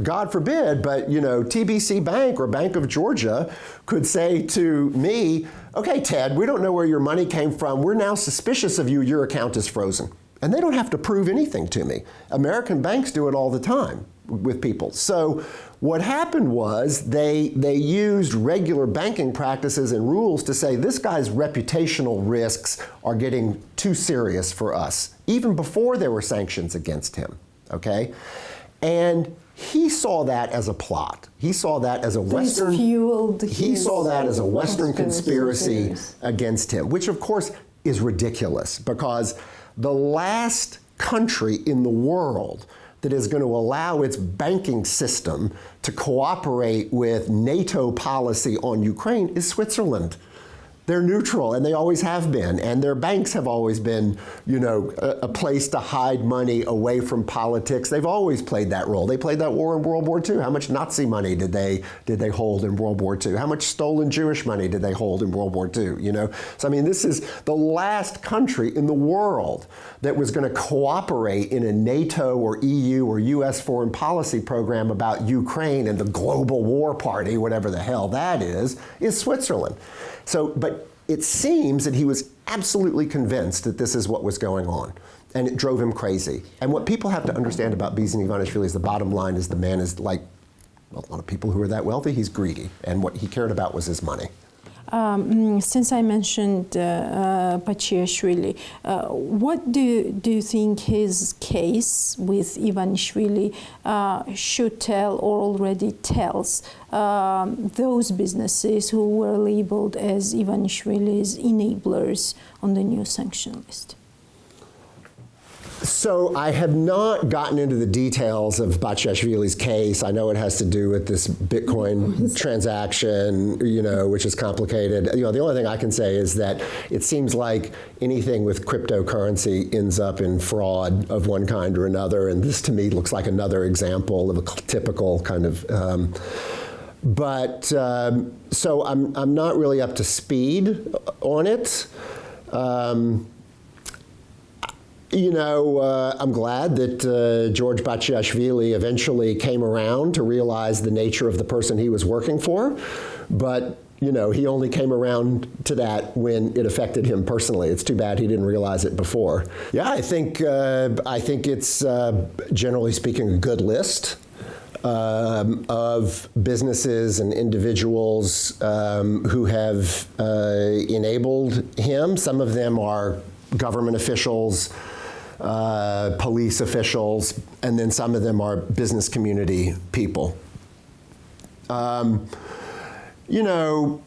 God forbid, but, TBC Bank or Bank of Georgia could say to me, okay, Ted, we don't know where your money came from. We're now suspicious of you. Your account is frozen. And they don't have to prove anything to me. American banks do it all the time with people. So what happened was they used regular banking practices and rules to say this guy's reputational risks are getting too serious for us, even before there were sanctions against him, okay? And he saw that as a plot. He saw that as a Western, he saw that as a Western conspiracy against him, which of course is ridiculous, because the last country in the world that is going to allow its banking system to cooperate with NATO policy on Ukraine is Switzerland. They're neutral, and they always have been, and their banks have always been, you know, a place to hide money away from politics. They've always played that role. They played that role in World War II. How much Nazi money did they hold in World War II? How much stolen Jewish money did they hold in World War II? You know, so I mean, this is the last country in the world that was going to cooperate in a NATO or EU or U.S. foreign policy program about Ukraine and the global war party, whatever the hell that is Switzerland. So, but it seems that he was absolutely convinced that this is what was going on, and it drove him crazy. And what people have to understand about Bidzin Ivanishvili is the bottom line is the man is like a lot of people who are that wealthy, he's greedy, and what he cared about was his money. Since I mentioned Bachiashvili, what do you think his case with Ivanishvili should tell or already tells those businesses who were labeled as Ivanishvili's enablers on the new sanction list? So I have not gotten into the details of Bachiashvili's case. I know it has to do with this Bitcoin transaction, you know, which is complicated. You know, the only thing I can say is that it seems like anything with cryptocurrency ends up in fraud of one kind or another, and this to me looks like another example of a typical kind of. So I'm not really up to speed on it. You know, I'm glad that George Bachiashvili eventually came around to realize the nature of the person he was working for, but you know, he only came around to that when it affected him personally. It's too bad he didn't realize it before. Yeah, I think it's generally speaking a good list of businesses and individuals who have enabled him. Some of them are government officials, police officials, and then some of them are business community people. You know,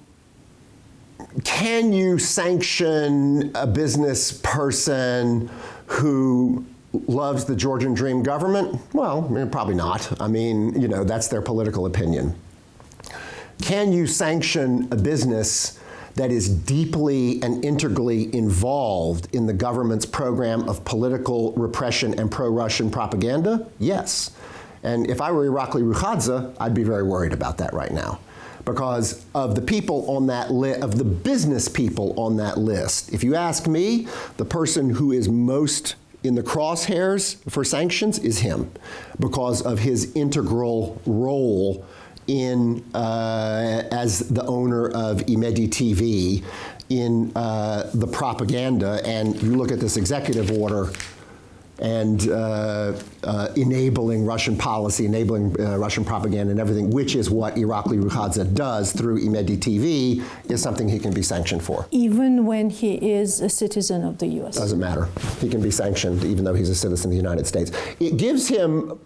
can you sanction a business person who loves the Georgian Dream government? Well, probably not. I mean, you know, that's their political opinion. Can you sanction a business that is deeply and integrally involved in the government's program of political repression and pro-Russian propaganda? Yes. And if I were Irakli Rukhadze, I'd be very worried about that right now, because of the people on that list, of the business people on that list. If you ask me, the person who is most in the crosshairs for sanctions is him, because of his integral role in as the owner of Imedi TV in the propaganda. And you look at this executive order and enabling Russian policy, enabling Russian propaganda and everything, which is what Irakli Rukhadze does through Imedi TV, is something he can be sanctioned for. Even when he is a citizen of the U.S.? Doesn't matter. He can be sanctioned even though he's a citizen of the United States. It gives him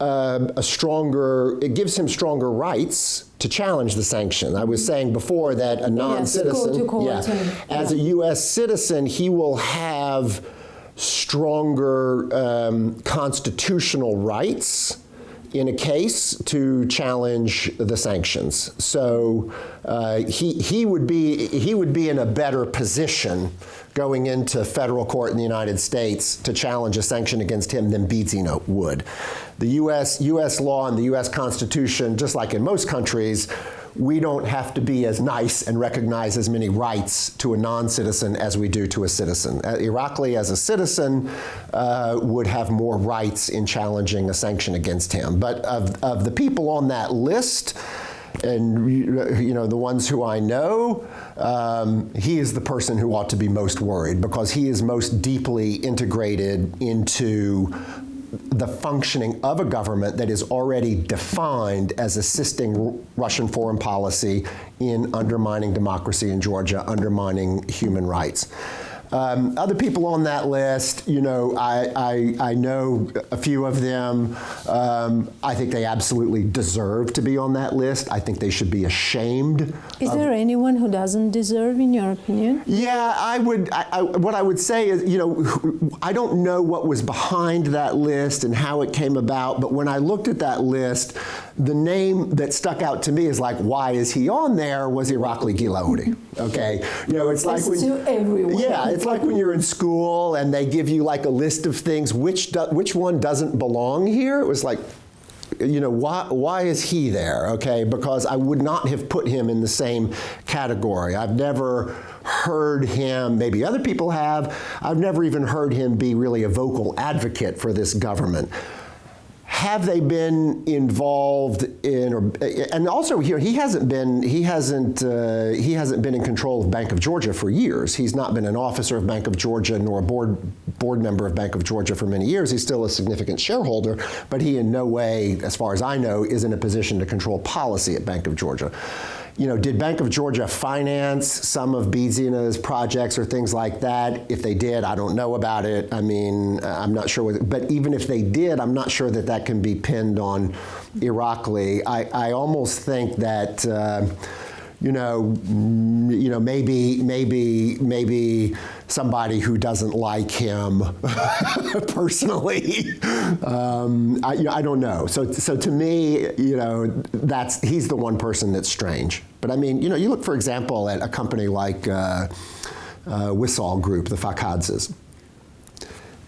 stronger rights to challenge the sanction. I was saying before that a non-citizen, as a U.S. citizen, he will have stronger constitutional rights in a case to challenge the sanctions. So he would be in a better position going into federal court in the United States to challenge a sanction against him than Bidzin would. The U.S. law and the U.S. Constitution, just like in most countries, we don't have to be as nice and recognize as many rights to a non-citizen as we do to a citizen. Irakli, as a citizen, would have more rights in challenging a sanction against him. But of the people on that list, you know, the ones who I know, he is the person who ought to be most worried, because he is most deeply integrated into the functioning of a government that is already defined as assisting Russian foreign policy in undermining democracy in Georgia, undermining human rights. Other people on that list, you know, I know a few of them. I think they absolutely deserve to be on that list. I think they should be ashamed. Is there anyone who doesn't deserve, in your opinion? Yeah, I would. What I would say is, you know, I don't know what was behind that list and how it came about, but when I looked at that list, the name that stuck out to me is like, why is he on there? Was Irakli Gilaudi? Okay, you know, it's like when, to everyone. Yeah, it's like when you're in school and they give you like a list of things. Which one doesn't belong here? It was like, you know, why is he there? Okay, because I would not have put him in the same category. I've never heard him, maybe other people have, I've never even heard him be really a vocal advocate for this government. Have they been involved in, and also here he hasn't been in control of Bank of Georgia for years. He's not been an officer of Bank of Georgia nor a board member of Bank of Georgia for many years. He's still a significant shareholder, but he in no way, as far as I know, is in a position to control policy at Bank of Georgia. You know, did Bank of Georgia finance some of Bidzina's projects or things like that? If they did, I don't know about it. I mean, I'm not sure but even if they did, I'm not sure that that can be pinned on Irakli. I almost think that, maybe somebody who doesn't like him personally. I don't know. So to me, you know, he's the one person that's strange. But I mean, you know, you look, for example, at a company like Wissol Group, the Fakadzes.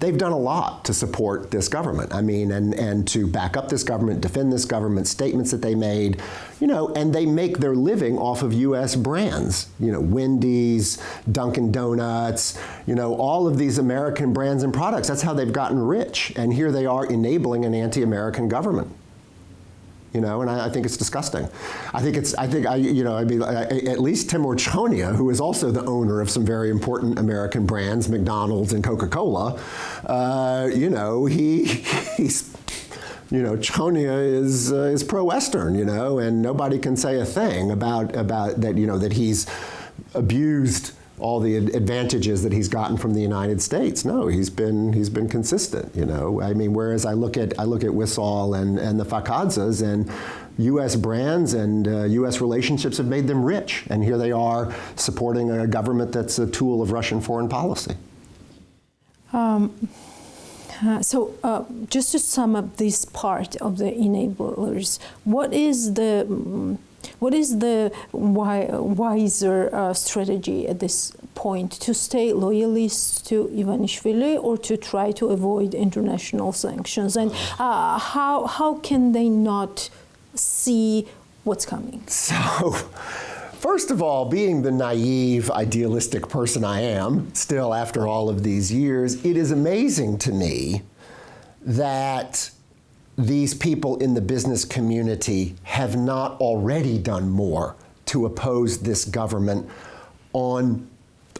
They've done a lot to support this government. I mean, and to back up this government, defend this government, statements that they made, you know, and they make their living off of U.S. brands, you know, Wendy's, Dunkin' Donuts, you know, all of these American brands and products. That's how they've gotten rich. And here they are enabling an anti-American government. You know, and I think it's disgusting. At least Timur Chonia, who is also the owner of some very important American brands, McDonald's and Coca-Cola, you know, he's, you know, Chonia is pro-Western, you know, and nobody can say a thing about that, you know, that he's abused all the advantages that he's gotten from the United States. No, he's been consistent, you know. I mean, whereas I look at Wissol and the Fakadzes, and U.S. brands and U.S. relationships have made them rich, and here they are supporting a government that's a tool of Russian foreign policy. Just to sum up this part of the enablers, what is the wiser strategy at this point, to stay loyalists to Ivanishvili or to try to avoid international sanctions? And how can they not see what's coming? So, first of all, being the naive, idealistic person I am, still after all of these years, it is amazing to me that these people in the business community have not already done more to oppose this government on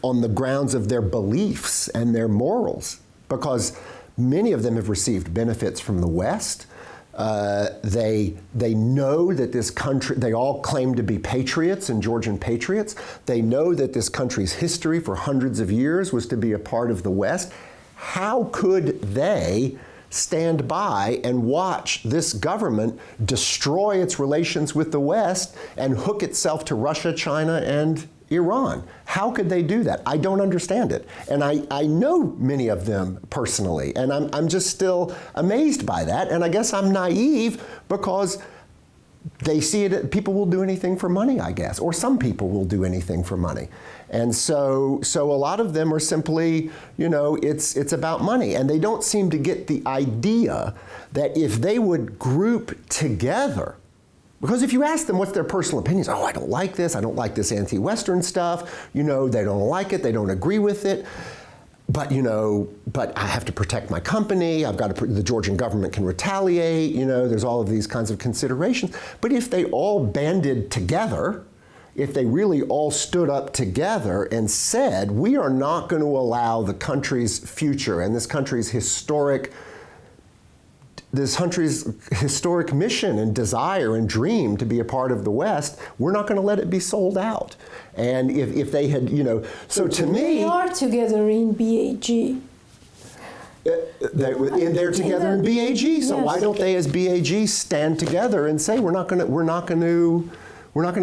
the grounds of their beliefs and their morals, because many of them have received benefits from the West. They know that this country, they all claim to be patriots and Georgian patriots. They know that this country's history for hundreds of years was to be a part of the West. How could they stand by and watch this government destroy its relations with the West and hook itself to Russia, China, and Iran? How could they do that? I don't understand it. And I know many of them personally, and I'm just still amazed by that. And I guess I'm naive because they see it, people will do anything for money, I guess, or some people will do anything for money. And so a lot of them are simply, you know, it's about money. And they don't seem to get the idea that if they would group together, because if you ask them what's their personal opinions, oh, I don't like this anti-Western stuff, you know, they don't like it, they don't agree with it. but I have to protect my company. The Georgian government can retaliate. There's all of these kinds of considerations. But if they all banded together, if they really all stood up together and said, we are not going to allow the country's future and this country's historic mission and desire and dream to be a part of the West, we're not going to let it be sold out. And if they had, so to me... They are together in BAG. They're together in BAG, so Yes. why don't they as BAG stand together and say, we're not going to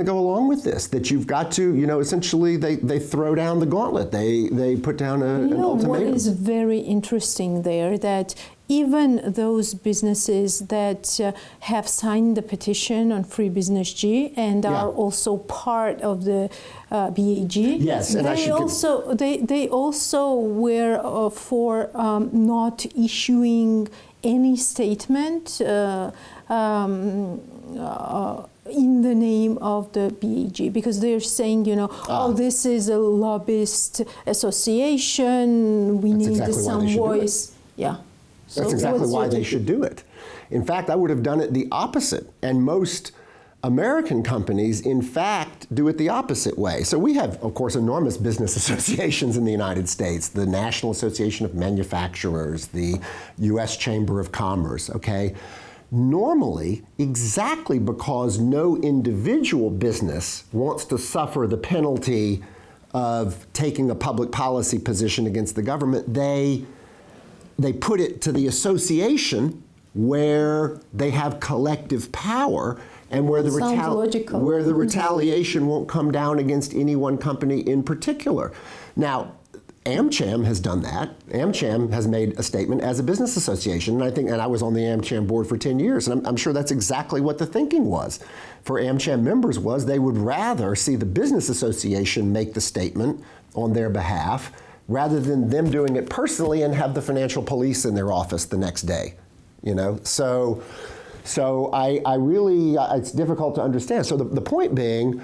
go along with this, that you've got to, essentially they throw down the gauntlet. They put down an ultimatum. What is very interesting there, that even those businesses that have signed the petition on Free Business G and are also part of the BAG, yes, and they also were for not issuing any statement in the name of the BAG, because they're saying, this is a lobbyist association, we need exactly some voice. Yeah. That's exactly why they should do it. In fact, I would have done it the opposite. And most American companies, in fact, do it the opposite way. So we have, of course, enormous business associations in the United States, the National Association of Manufacturers, the U.S. Chamber of Commerce, okay? Normally, exactly because no individual business wants to suffer the penalty of taking a public policy position against the government, they put it to the association where they have collective power and where the retaliation won't come down against any one company in particular. Now, AmCham has done that. AmCham has made a statement as a business association, and I was on the AmCham board for 10 years, and I'm sure that's exactly what the thinking was for AmCham members was they would rather see the business association make the statement on their behalf rather than them doing it personally and have the financial police in their office the next day, So I really, it's difficult to understand. So the point being,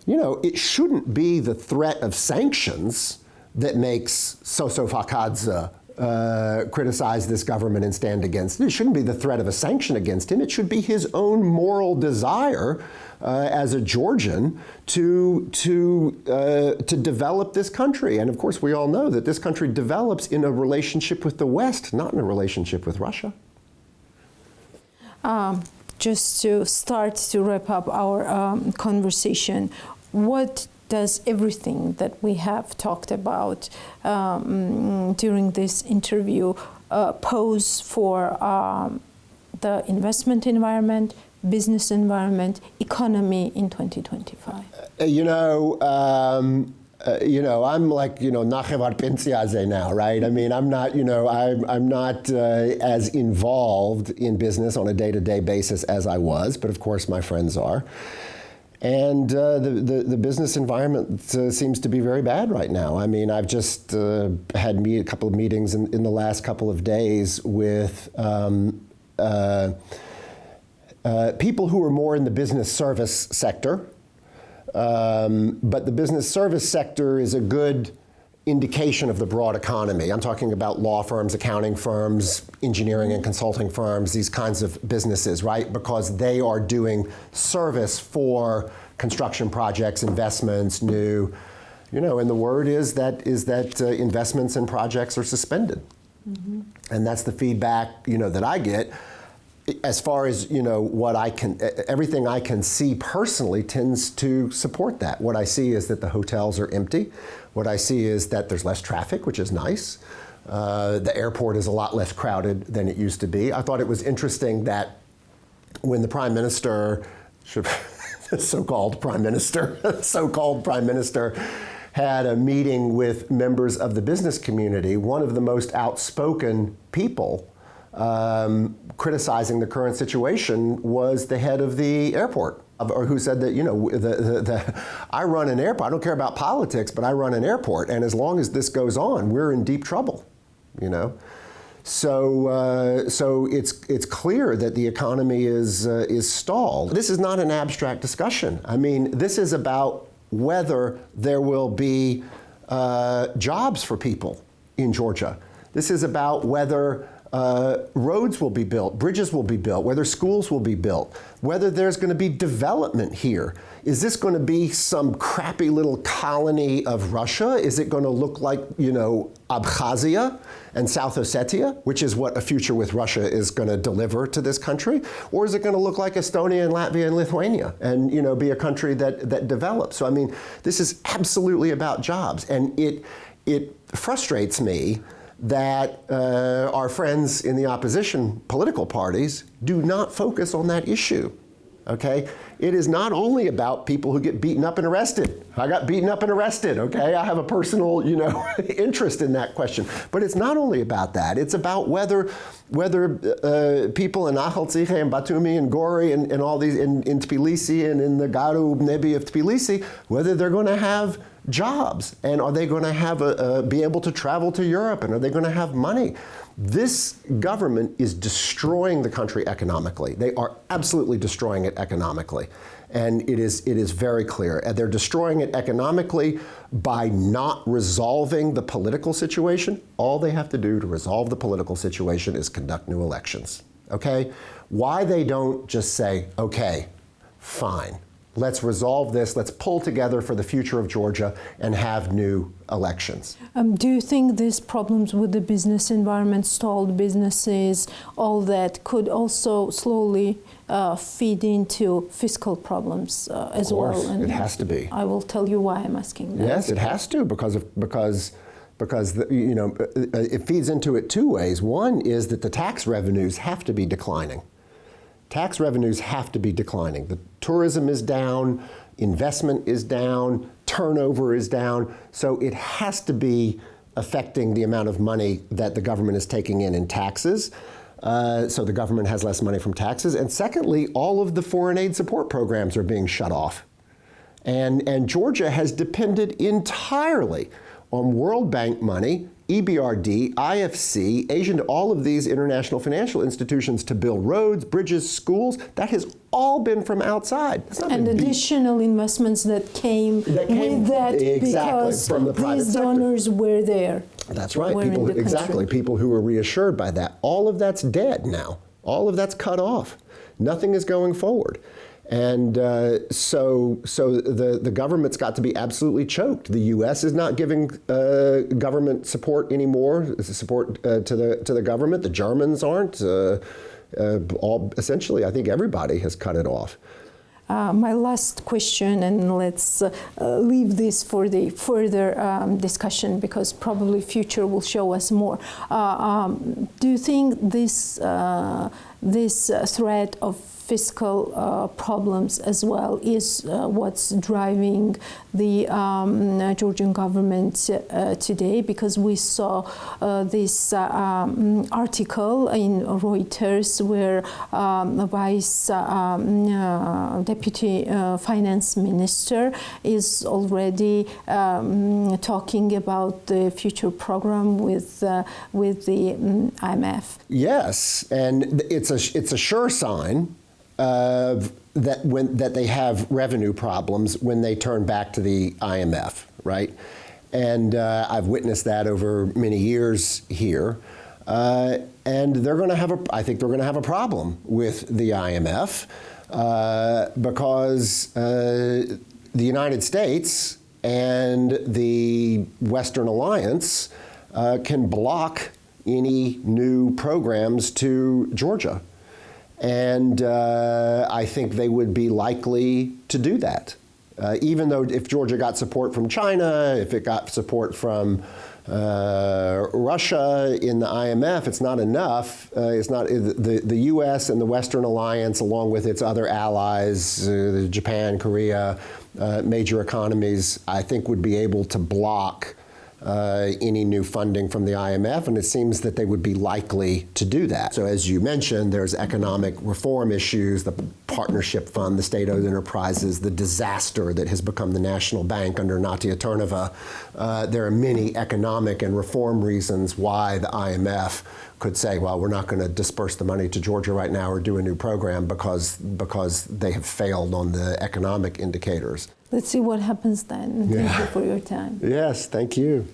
it shouldn't be the threat of sanctions that makes Soso Fakadze criticize this government and stand against it. It shouldn't be the threat of a sanction against him. It should be his own moral desire as a Georgian to develop this country. And of course, we all know that this country develops in a relationship with the West, not in a relationship with Russia. Just to start to wrap up our conversation, what does everything that we have talked about during this interview pose for the investment environment, business environment, economy in 2025? I'm like, Nachevar Pensiaze now, right? I mean, I'm not, I'm not as involved in business on a day-to-day basis as I was, but of course my friends are. And the business environment seems to be very bad right now. I mean, I've just had a couple of meetings in the last couple of days with people who are more in the business service sector. But the business service sector is a good indication of the broad economy. I'm talking about law firms, accounting firms, engineering and consulting firms, these kinds of businesses, right? Because they are doing service for construction projects, investments, new, and the word is that investments and projects are suspended. Mm-hmm. And that's the feedback, that I get. As far as, everything I can see personally tends to support that. What I see is that the hotels are empty. What I see is that there's less traffic, which is nice. The airport is a lot less crowded than it used to be. I thought it was interesting that when the Prime Minister, so-called Prime Minister, had a meeting with members of the business community, one of the most outspoken people criticizing the current situation was the head of the airport, or who said that, I run an airport, I don't care about politics, but I run an airport, and as long as this goes on, we're in deep trouble, So it's clear that the economy is stalled. This is not an abstract discussion. I mean, this is about whether there will be jobs for people in Georgia. This is about whether roads will be built, bridges will be built, whether schools will be built, whether there's going to be development here. Is this going to be some crappy little colony of Russia? Is it going to look like, Abkhazia and South Ossetia, which is what a future with Russia is going to deliver to this country? Or is it going to look like Estonia and Latvia and Lithuania and, be a country that develops? So, this is absolutely about jobs. And it frustrates me that our friends in the opposition political parties do not focus on that issue, okay? It is not only about people who get beaten up and arrested. I got beaten up and arrested, okay? I have a personal, interest in that question. But it's not only about that. It's about whether people in Achal and Batumi and Gori and all these, in Tbilisi and in the Garu Nebi of Tbilisi, whether they're going to have jobs, and are they going to be able to travel to Europe, and are they going to have money? This government is destroying the country economically. They are absolutely destroying it economically, and it is very clear. And they're destroying it economically by not resolving the political situation. All they have to do to resolve the political situation is conduct new elections. Okay? Why they don't just say, okay, fine. Let's resolve this. Let's pull together for the future of Georgia and have new elections. Do you think these problems with the business environment, stalled businesses, all that could also slowly feed into fiscal problems as well? Of course, it has to be. I will tell you why I'm asking that. Yes, it has to because it feeds into it two ways. One is that the tax revenues have to be declining. Tax revenues have to be declining. The tourism is down, investment is down, turnover is down, so it has to be affecting the amount of money that the government is taking in taxes. So the government has less money from taxes. And secondly, all of the foreign aid support programs are being shut off. And Georgia has depended entirely on World Bank money, EBRD, IFC, Asian, all of these international financial institutions to build roads, bridges, schools. That has all been from outside. And additional investments that came with that because from the private these sector. Donors were there. That's right. People who were reassured by that. All of that's dead now. All of that's cut off. Nothing is going forward. And so the government's got to be absolutely choked. The U.S. is not giving government support anymore, support to the government. The Germans aren't. Essentially, I think everybody has cut it off. My last question, and let's leave this for the further discussion because probably future will show us more. Do you think this threat of fiscal problems as well is what's driving the Georgian government today? Because we saw this article in Reuters where Deputy Finance Minister is already talking about the future program with the IMF. Yes, and it's a sure sign that they have revenue problems when they turn back to the IMF, right? And I've witnessed that over many years here. And they're going to have I think they're going to have a problem with the IMF because the United States and the Western Alliance can block any new programs to Georgia. And I think they would be likely to do that. Even though if Georgia got support from China, if it got support from Russia in the IMF, it's not enough. It's not the U.S. and the Western Alliance, along with its other allies, Japan, Korea, major economies, I think would be able to block any new funding from the IMF, and it seems that they would be likely to do that. So as you mentioned, there's economic reform issues, the partnership fund, the state-owned enterprises, the disaster that has become the national bank under Natia Turneva. There are many economic and reform reasons why the IMF could say, well, we're not going to disperse the money to Georgia right now or do a new program because they have failed on the economic indicators. Let's see what happens then. Thank you for your time. Yes, thank you.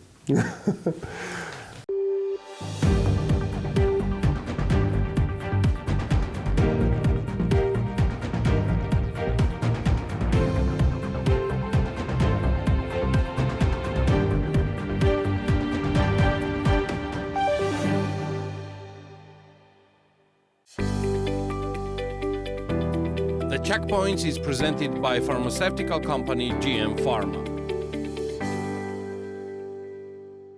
Checkpoints is presented by pharmaceutical company GM Pharma.